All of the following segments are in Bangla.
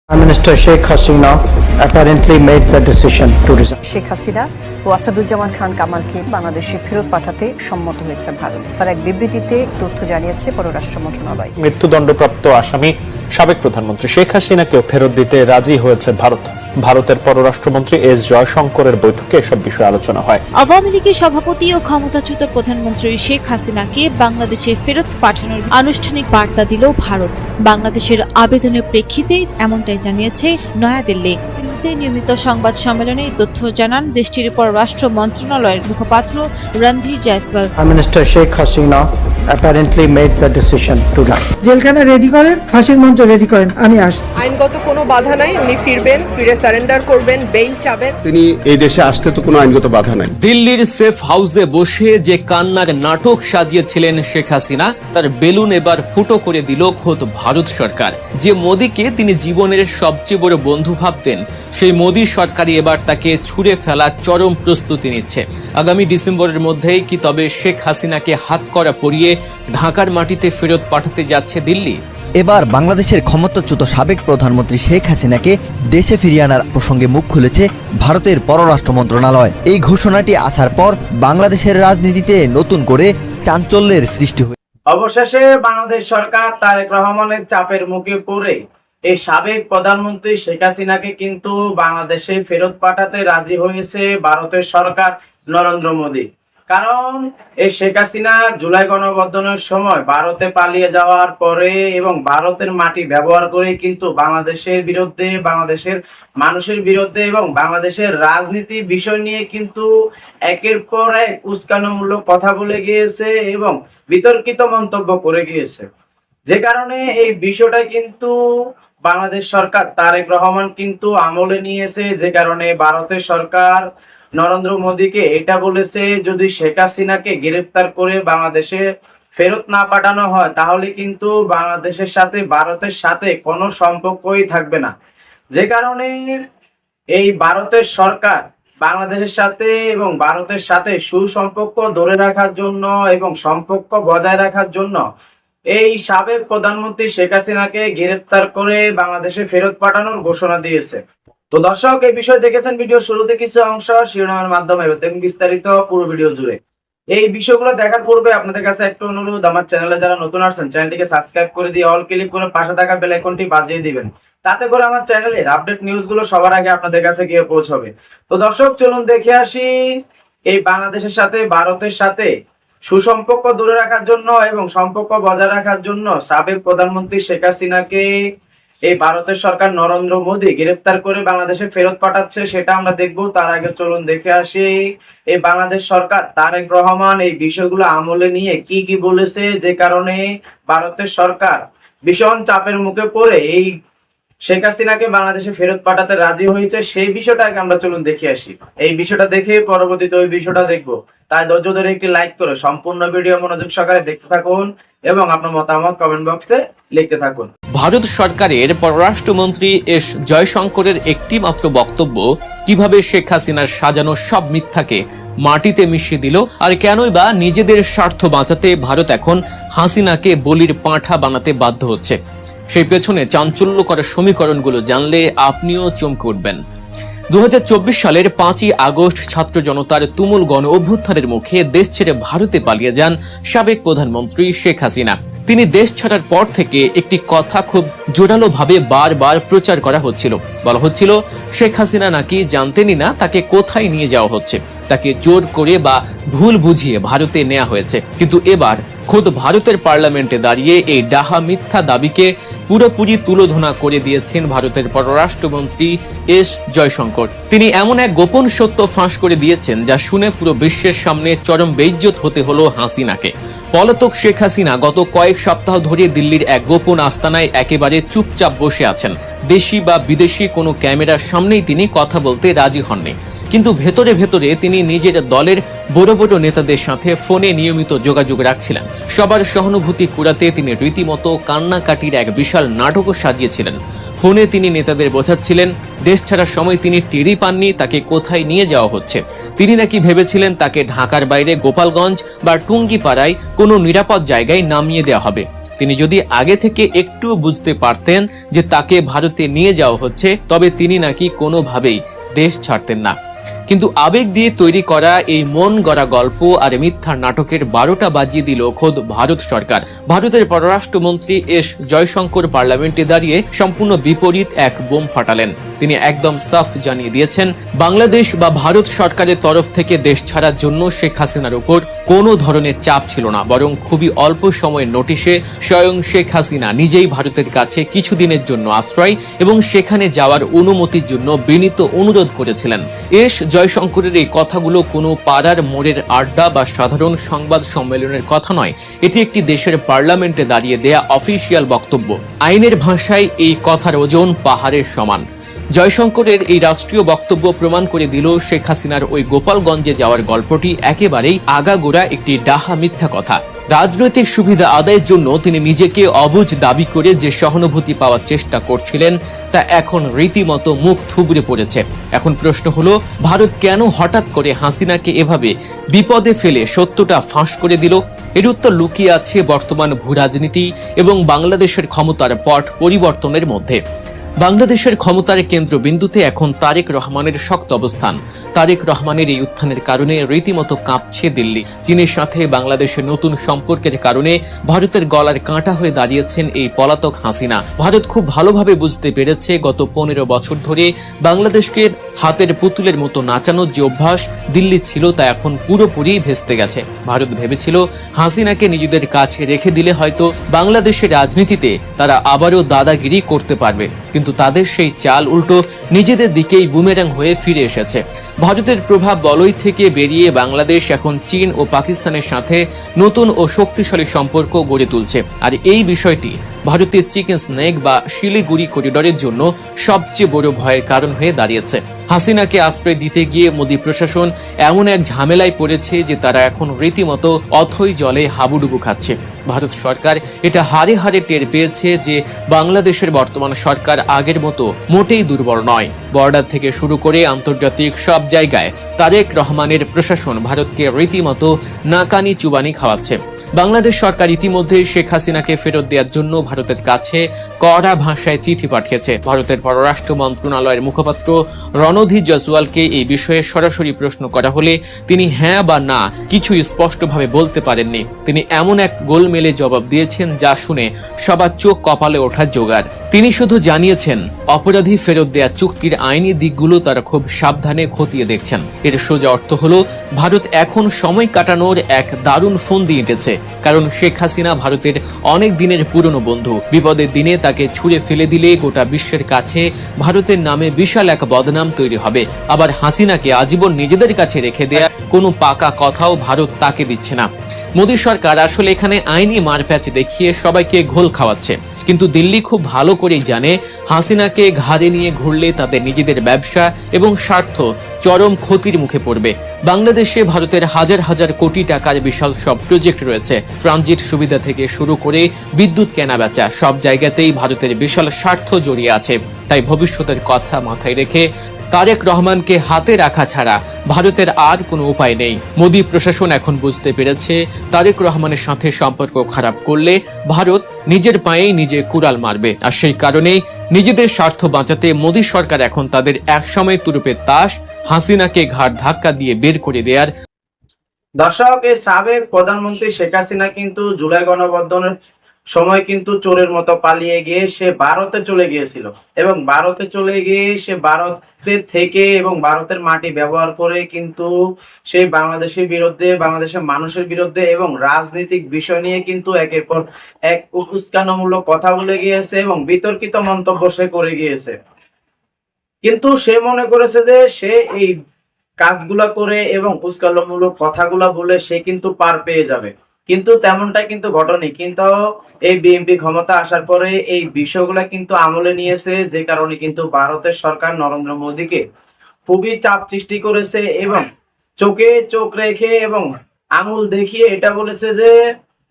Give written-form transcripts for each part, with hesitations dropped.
Prime Minister Sheikh Hasina apparently made the decision to resign. Sheikh Hasina ও আসাদুজ্জামান খান কামালকে বাংলাদেশে ফেরত পাঠাতে সম্মত হয়েছে ভারত। তার এক বিবৃতিতে তথ্য জানিয়েছে পররাষ্ট্র মন্ত্রণালয়। মৃত্যুদণ্ডপ্রাপ্ত আসামি সাবেক প্রধানমন্ত্রী শেখ হাসিনাকেও ফেরত দিতে রাজি হয়েছে ভারত। ভারতের পররাষ্ট্রমন্ত্রী এস জয়শঙ্করের বৈঠকে এসব বিষয়ে আলোচনা হয়। আওয়ামী লীগের সভাপতি ও ক্ষমতাচ্যুত প্রধানমন্ত্রী শেখ হাসিনাকে বাংলাদেশে ফেরত পাঠানোর আনুষ্ঠানিক বার্তা দিল ভারত। বাংলাদেশের আবেদনের প্রেক্ষিতে এমনটাই জানিয়েছে নয়াদিল্লি। দিল্লিতে নিয়মিত সংবাদ সম্মেলনে তথ্য জানান দেশটির পররাষ্ট্র মন্ত্রণালয়ের মুখপাত্র Randhir Jaiswal. Prime Minister Sheikh Hasina apparently made the decision to resign. জেলখানা রেডি করেন, ফাঁসির মঞ্চ রেডি করেন, আমি আসছি। আইনগত কোনো বাধা নাই, উনি ফিরবেন, ফিরে সারেন্ডার করবেন, বেইল চাবেন। তিনি এই দেশে আসতে তো কোনো আইনগত বাধা নাই। দিল্লির সেফ হাউসে বসে যে কান্নার নাটক সাজিয়েছিলেন শেখ হাসিনা, তার বেলুন এবার ফুটো করে দিল খোদ ভারত সরকার। যে মোদীকে তিনি জীবনের সবচেয়ে বড় বন্ধু ভাবতেন, সেই মোদী সরকারই এবার তাকে ছুঁড়ে ফেলার চরম প্রস্তুতি নিচ্ছে। আগামী ডিসেম্বরের মধ্যেই কি তবে শেখ হাসিনাকে হাতকড়া পরিয়ে ঢাকার মাটিতে ফেরত পাঠাতে যাচ্ছে দিল্লি? এবার বাংলাদেশের ক্ষমতাচ্যুত সাবেক প্রধানমন্ত্রী শেখ হাসিনাকে দেশে ফিরিয়ে আনার প্রসঙ্গে মুখ খুলেছে ভারতের পররাষ্ট্র মন্ত্রণালয়। এই ঘোষণাটি আসার পর বাংলাদেশের রাজনীতিতে নতুন করে চাঞ্চল্যের সৃষ্টি হয়েছে। অবশেষে বাংলাদেশ সরকার তারেক রহমানের চাপের মুখে পড়ে এই সাবেক প্রধানমন্ত্রী শেখ হাসিনাকে কিন্তু বাংলাদেশে ফেরত পাঠাতে রাজি হয়েছে ভারতের সরকার নরেন্দ্র মোদী। কারণ এই শেখ হাসিনা জুলাই গণঅভ্যুত্থানের সময় ভারতে পালিয়ে যাওয়ার পরে এবং ভারতের মাটি ব্যবহার করে কিন্তু বাংলাদেশের বিরুদ্ধে, বাংলাদেশের মানুষের বিরুদ্ধে এবং বাংলাদেশের রাজনীতি বিষয় নিয়ে কিন্তু একের পর এক উস্কানিমূলক কথা বলে গিয়েছে এবং বিতর্কিত মন্তব্য করে গিয়েছে। যে কারণে এই বিষয়টা কিন্তু বাংলাদেশ সরকার তারেক রহমান কিন্তু আমলে নিয়েছে। যে কারণে ভারতের সরকার নরেন্দ্র মোদীকে এটা বলেছে, যদি শেখ হাসিনাকে গ্রেফতার করে বাংলাদেশে ফেরত না পাঠানো হয় তাহলে কিন্তু বাংলাদেশের সাথে ভারতের সাথে কোনো সম্পর্কই থাকবে না। যে কারণে এই ভারতের সরকার বাংলাদেশের সাথে এবং ভারতের সাথে সুসম্পর্ক ধরে রাখার জন্য এবং সম্পর্ক বজায় রাখার জন্য এই সাবেক প্রধানমন্ত্রী শেখ হাসিনাকে গ্রেফতার করে বাংলাদেশে ফেরত পাঠানোর ঘোষণা দিয়েছে। তো দর্শক, এই বিষয় দেখেছেন ভিডিও শুরুতে কিছু অংশ, শিরোনামের মাধ্যমে, এবার দেখুন বিস্তারিত পুরো ভিডিও জুড়ে। এই বিষয়গুলো দেখার পূর্বে আপনাদের কাছে একটা অনুরোধ, আমার চ্যানেলে যারা নতুন আসছেন চ্যানেলটিকে সাবস্ক্রাইব করে দিয়ে অল ক্লিক করে পাশে থাকা বেল আইকনটি বাজিয়ে দিবেন, তাতে করে আমার চ্যানেলের আপডেট নিউজগুলো সবার আগে আপনাদের কাছে গিয়ে পৌঁছবে। তো দর্শক, চলুন দেখে আসি এই বাংলাদেশের সাথে ভারতের সাথে সুসম্পর্ক ধরে রাখার জন্য এবং সম্পর্ক বজায় রাখার জন্য সাবেক প্রধানমন্ত্রী শেখ হাসিনাকে এই ভারতের সরকার নরেন্দ্র মোদী গ্রেফতার করে বাংলাদেশে ফেরত পাঠাচ্ছে, সেটা আমরা দেখবো। তার আগে চলুন দেখে আসি এই বাংলাদেশ সরকার তারেক রহমান এই বিষয়গুলো আমলে নিয়ে কি কি বলেছে, যে কারণে ভারতের সরকার ভীষণ চাপের মুখে পড়ে এই শেখ হাসিনাকে বাংলাদেশে ফেরত পাঠাতে রাজি হয়েছে। সেই বিষয়টাকে আমরা চলুন দেখে আসি। এই বিষয়টা দেখে পরবর্তীতে ওই বিষয়টা দেখবো, তাই ধৈর্য ধরে একটি লাইক করে সম্পূর্ণ ভিডিও মনোযোগ সহকারে দেখতে থাকুন এবং আপনার মতামত কমেন্ট বক্সে লিখতে থাকুন। ভারত সরকারের পররাষ্ট্রমন্ত্রী এস জয়শঙ্করের একটি মাত্র বক্তব্য কিভাবে শেখ হাসিনার সাজানো সব মিথ্যাকে মাটিতে মিশিয়ে দিল, আর কেনই বা নিজেদের স্বার্থ বাঁচাতে ভারত এখন হাসিনাকে বলির পাঁঠা বানাতে বাধ্য হচ্ছে, সেই পেছনে চাঞ্চল্যকর সমীকরণগুলো জানলে আপনিও চমকে উঠবেন। 2024 সালের 5ই আগস্ট ছাত্র জনতার তুমুল গণ অভ্যুত্থানের মুখে দেশ ছেড়ে ভারতে পালিয়ে যান সাবেক প্রধানমন্ত্রী শেখ হাসিনা। তিনি দেশ ছাড়ার পর থেকে একটি কথা খুব জোরালোভাবে বারবার প্রচার করা হচ্ছিল। বলা হচ্ছিল শেখ হাসিনা নাকি জানতেনই না তাকে কোথায় নিয়ে যাওয়া হচ্ছে, তাকে জোর করে বা ভুল বুঝিয়ে ভারতে নেওয়া হয়েছে। কিন্তু এবার খোদ ভারতের পার্লামেন্টে দাঁড়িয়ে এই ডাহা মিথ্যা দাবিকে পুরোপুরি তুলোধনা করে দিয়েছেন ভারতের পররাষ্ট্রমন্ত্রী এস জয়শঙ্কর। তিনি এমন এক গোপন সত্য ফাঁস করে দিয়েছেন যা শুনে পুরো বিশ্বের সামনে চরম বেইজ্জত হতে হলো হাসিনাকে। পলাতক শেখ হাসিনা গত কয়েক সপ্তাহ ধরে দিল্লির এক গোপন আস্তানায় একেবারে চুপচাপ বসে আছেন। দেশি বা বিদেশি কোনো ক্যামেরার সামনেই তিনি কথা বলতে রাজি হননি, কিন্তু ভেতরে ভেতরে তিনি নিজের দলের বড় বড় নেতাদের সাথে ফোনে নিয়মিত যোগাযোগ রাখছিলেন। সবার সহানুভূতি কুড়াতে তিনি রীতিমতো কান্নাকাটির এক বিশাল নাটকও সাজিয়েছিলেন। ফোনে তিনি নেতাদের বোঝাচ্ছিলেন দেশ ছাড়ার সময় তিনি টেরই পাননি তাকে কোথায় নিয়ে যাওয়া হচ্ছে। তিনি নাকি ভেবেছিলেন তাকে ঢাকার বাইরে গোপালগঞ্জ বা টুঙ্গিপাড়ায় কোনো নিরাপদ জায়গায় নামিয়ে দেওয়া হবে। তিনি যদি আগে থেকে একটু বুঝতে পারতেন যে তাকে ভারতে নিয়ে যাওয়া হচ্ছে, তবে তিনি নাকি কোনোভাবেই দেশ ছাড়তেন না। কিন্তু আবেগ দিয়ে তৈরি করা এই মন গড়া গল্প আর মিথ্যার নাটকের 12টা বাজিয়ে দিল খোদ ভারত সরকার। ভারতের পররাষ্ট্রমন্ত্রী এস জয়শঙ্কর পার্লামেন্টে দাঁড়িয়ে সম্পূর্ণ বিপরীত এক বোম ফাটালেন। তিনি একদম সাফ জানিয়ে দিয়েছেন, বাংলাদেশ বা ভারত সরকারের তরফ থেকে দেশ ছাড়ার জন্য শেখ হাসিনার উপর কোনো ধরনের চাপ ছিল না, বরং খুবই অল্প সময়ের নোটিশে স্বয়ং শেখ হাসিনা নিজেই ভারতের কাছে কিছুদিনের জন্য আশ্রয় এবং সেখানে যাওয়ার অনুমতির জন্য বিনীত অনুরোধ করেছিলেন। এস জয়শঙ্করের এই কথাগুলো কোনো পাড়ার মোড়ের আড্ডা বা সাধারণ সংবাদ সম্মেলনের কথা নয়, এটি একটি দেশের পার্লামেন্টে দাঁড়িয়ে দেয়া অফিসিয়াল বক্তব্য। আইনের ভাষায় এই কথার ওজন পাহাড়ের সমান। জয়শঙ্করের এই রাষ্ট্রীয় বক্তব্য প্রমাণ করে দিল শেখ হাসিনার ওই গোপালগঞ্জে যাওয়ার গল্পটি একেবারেই আগাগোড়া একটি ডাহা মিথ্যা কথা। রাজনৈতিক সুবিধা আদায়ের জন্য তিনি নিজেকে অবুঝ দাবি করে যে সহানুভূতি পাওয়ার চেষ্টা করছিলেন তা এখন রীতিমতো মুখ থুবড়ে পড়েছে। এখন প্রশ্ন হলো, ভারত কেন হঠাৎ করে হাসিনাকে এভাবে বিপদে ফেলে সত্যটা ফাঁস করে দিল? এর উত্তর লুকিয়ে আছে বর্তমান ভূরাজনীতি এবং বাংলাদেশের ক্ষমতার পট পরিবর্তনের মধ্যে। বাংলাদেশের ক্ষমতার কেন্দ্রবিন্দুতে এখন তারেক রহমানের শক্ত অবস্থান। তারেক রহমানের এই উত্থানের কারণে রীতিমতো কাঁপছে দিল্লি। চীনের সাথে বাংলাদেশের নতুন সম্পর্কের কারণে ভারতের গলার কাঁটা হয়ে দাঁড়িয়েছেন এই পলাতক হাসিনা। ভারত খুব ভালোভাবে বুঝতে পেরেছে গত 15 বছর ধরে বাংলাদেশকে হাতের পুতুলের মতো নাচানোর যে অভ্যাস দিল্লি ছিল তা এখন পুরোপুরি ভেস্তে গেছে। ভারত ভেবেছিল হাসিনাকে নিজেদের কাছে রেখে দিলে হয়তো বাংলাদেশের রাজনীতিতে তারা আবারও দাদাগিরি করতে পারবে, কিন্তু তাদের সেই চাল উল্টো নিজেদের দিকেই বুমেরাং হয়ে ফিরে এসেছে। ভারতের প্রভাব বলয় থেকে বেরিয়ে বাংলাদেশ এখন চীন ও পাকিস্তানের সাথে নতুন ও শক্তিশালী সম্পর্ক গড়ে তুলছে। আর এই বিষয়টি ভারতের চিকেন স্নেক বা শিলিগুড়ি করিডোরের জন্য সবচেয়ে বড় ভয়ের কারণ হয়ে দাঁড়িয়েছে। হাসিনাকে আশ্রয় দিতে গিয়ে মোদী প্রশাসন এমন এক ঝামেলায় পড়েছে যে তারা এখন রীতিমতো অথই জলে হাবুডুবু খাচ্ছে। ভারত সরকার এটা হারে হারে টের পেয়েছে যে বাংলাদেশের বর্তমান সরকার আগের মতো মোটেই দুর্বল নয়। বর্ডার থেকে শুরু করে আন্তর্জাতিক সব জায়গায় তারেক রহমানের প্রশাসন ভারতকে রীতিমতো নাকানি চুবানি খাওয়াচ্ছে। বাংলাদেশ সরকার ইতিমধ্যে শেখ হাসিনাকে ফেরত দেওয়ার জন্য ভারতের কাছে কড়া ভাষায় চিঠি পাঠিয়েছে। ভারতের পররাষ্ট্র মন্ত্রণালয়ের মুখপাত্র রণধীর জয়সওয়ালকে এই বিষয়ে সরাসরি প্রশ্ন করা হলে তিনি হ্যাঁ বা না কিছু স্পষ্টভাবে বলতে পারেননি। তিনি এমন এক গোলমেলে জবাব দিয়েছেন যা শুনে সবার চোখ কপালে ওঠার জোগাড়। তিনি শুধু জানিয়েছেন অপরাধী ফেরত দেয়া চুক্তির আইনি দিকগুলো তারা খুব সাবধানে খতিয়ে দেখছেন। এর সোজা অর্থ হলো ভারত এখন সময় কাটানোর এক দারুণ ফন্দি এঁটেছে, কারণ শেখ হাসিনা ভারতের অনেক দিনের পুরনো বন্ধু। বিপদের দিনে তাকে ছুঁড়ে ফেলে দিলে গোটা বিশ্বের কাছে ভারতের নামে বিশাল এক বদনাম তৈরি হবে। আবার হাসিনাকে আজীবন নিজেদের কাছে রেখে দেয়া কোনো পাকা কথাও ভারত তাকে দিচ্ছে না। মোদী সরকার আসলে এখানে আইনি মারপ্যাচ দেখিয়ে সবাইকে ঘোল খাওয়াচ্ছে, কিন্তু দিল্লি খুব ভালো করেই জানে হাসিনাকে ঘাড়ে নিয়ে ঘুরলে তাদের নিজেদের ব্যবসা এবং স্বার্থ চরম ক্ষতির মুখে পড়বে। বাংলাদেশে ভারতের হাজার হাজার কোটি টাকার বিশাল সব প্রজেক্ট রয়েছে। ট্রানজিট সুবিধা থেকে শুরু করে বিদ্যুৎ কেনা বেচা সব জায়গাতেই ভারতের বিশাল স্বার্থ জড়িয়ে আছে। তাই ভবিষ্যতের কথা মাথায় রেখে তারেক রহমানকে হাতে রাখা ছাড়া ভারতের আর কোনো উপায় নেই। মোদী প্রশাসন এখন বুঝতে পেরেছে তারেক রহমানের সাথে সম্পর্ক খারাপ করলে ভারত নিজের পায়েই নিজে কুড়াল মারবে। আর সেই কারণেই নিজেদের স্বার্থ বাঁচাতে মোদী সরকার এখন তাদের একসময় তুরুপের তাস হাসিনাকে ঘাড় ধাক্কা দিয়ে বের করে দেওয়ার। দর্শক, এই সাবেক প্রধানমন্ত্রী শেখ হাসিনা কিন্তু জুলাই গণঅভ্যুত্থানের সময় কিন্তু চোরের মতো পালিয়ে গিয়ে সে ভারতে চলে গিয়েছিল এবং ভারতে চলে গিয়ে সে ভারতের থেকে এবং ভারতের মাটি ব্যবহার করে কিন্তু সে বাংলাদেশের বিরুদ্ধে, বাংলাদেশের মানুষের বিরুদ্ধে এবং রাজনৈতিক বিষয় নিয়ে কিন্তু একের পর এক উস্কানিমূলক কথা বলে গিয়েছে এবং বিতর্কিত মন্তব্য সে করে গিয়েছে। কিন্তু সে মনে করেছে যে সে এই কাজগুলা করে এবং উস্কানিমূলক কথাগুলা বলে সে কিন্তু পার পেয়ে যাবে, কিন্তু তেমনটা কিন্তু ঘটেনি। কিন্তু এই বিএনপি ক্ষমতা আসার পরে এই বিষয়গুলা কিন্তু আমলে নিয়েছে, যে কারণে কিন্তু ভারতের সরকার নরেন্দ্র মোদীকে খুবই চাপ সৃষ্টি করেছে এবং চোখে চোখ রেখে এবং আঙুল দেখিয়ে এটা বলেছে যে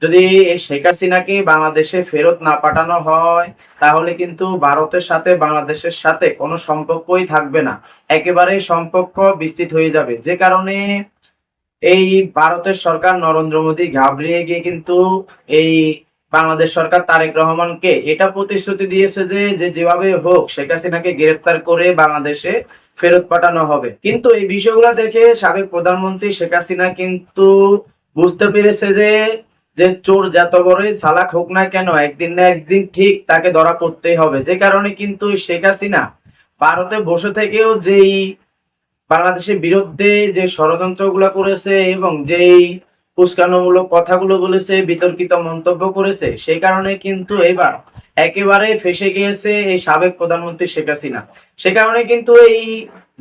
যদি এই শেখ হাসিনাকে বাংলাদেশে ফেরত না পাঠানো হয় তাহলে কিন্তু ভারতের সাথে বাংলাদেশের সাথে কোনো সম্পর্কই থাকবে না, একেবারে সম্পর্ক বিস্তৃত হয়ে যাবে। যে কারণে এই ভারতের সরকার নরেন্দ্র মোদী ঘাবড়িয়ে গিয়ে কিন্তু এই বাংলাদেশ সরকার তারেক রহমানকে এটা প্রতিশ্রুতি দিয়েছে যে যেভাবে হোক শেখ হাসিনাকে গ্রেফতার করে বাংলাদেশে ফেরত পাঠানো হবে। কিন্তু এই বিষয়গুলো দেখে সাবেক প্রধানমন্ত্রী শেখ হাসিনা কিন্তু বুঝতে পেরেছে যে চোর যত বড়ই চালাক হোক না কেন একদিন না একদিন ঠিক তাকে ধরা পড়তেই হবে। যে কারণে কিন্তু শেখ হাসিনা ভারতে বসে থেকেও যেই বাংলাদেশের বিরুদ্ধে যে ষড়যন্ত্রগুলো করেছে এবং যেই উস্কানিমূলক কথাগুলো বলেছে, বিতর্কিত মন্তব্য করেছে, সেই কারণে কিন্তু এবার একেবারে ফেসে গিয়েছে এই সাবেক প্রধানমন্ত্রী শেখ হাসিনা। সে কারণে কিন্তু এই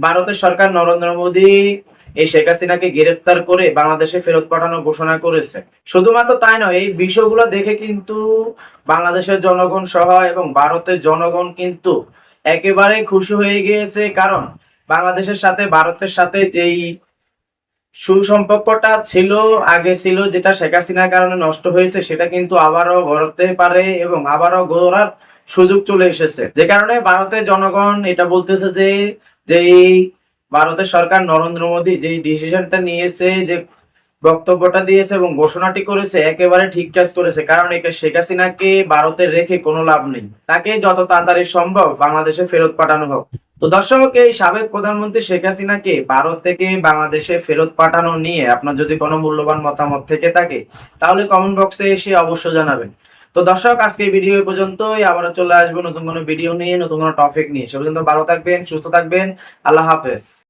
ভারতের সরকার নরেন্দ্র মোদী এই শেখ হাসিনাকে গ্রেফতার করে বাংলাদেশে ফেরত পাঠানোর ঘোষণা করেছে। শুধুমাত্র তাই নয়, এই বিষয়গুলো দেখে কিন্তু বাংলাদেশের জনগণ সহ এবং ভারতের জনগণ কিন্তু একেবারে খুশি হয়ে গিয়েছে। কারণ বাংলাদেশের সাথে ভারতের সাথে যেই সুসম্পর্কটা আগে ছিল, যেটা শেখ হাসিনার কারণে নষ্ট হয়েছে, সেটা কিন্তু আবারও গড়তে পারে এবং আবারও গড়ার সুযোগ চলে এসেছে। যে কারণে ভারতের জনগণ এটা বলতেছে যে ভারতের সরকার নরেন্দ্র মোদী যে ডিসিশনটা নিয়েছে, যে বক্তব্যটা দিয়েছে এবং ঘোষণাটি করেছে, একেবারে ঠিক কাজ করেছে। কারণ একে শেখ হাসিনাকে ভারতে রেখে কোনো লাভ নেই, তাকে যত তাড়াতাড়ি সম্ভব বাংলাদেশে ফেরত পাঠানো হোক। তো দর্শক, এই সাবেক প্রধানমন্ত্রী শেখ হাসিনাকে ভারত থেকে বাংলাদেশে ফেরত পাঠানো নিয়ে আপনার যদি কোনো মূল্যবান মতামত থেকে থাকে তাহলে কমেন্ট বক্সে এসে অবশ্যই জানাবেন। তো দর্শক, আজকে ভিডিও এই পর্যন্তই। আবারও চলে আসবো নতুন কোনো ভিডিও নিয়ে, নতুন কোনো টপিক নিয়ে। সে পর্যন্ত ভালো থাকবেন, সুস্থ থাকবেন। আল্লাহ হাফেজ।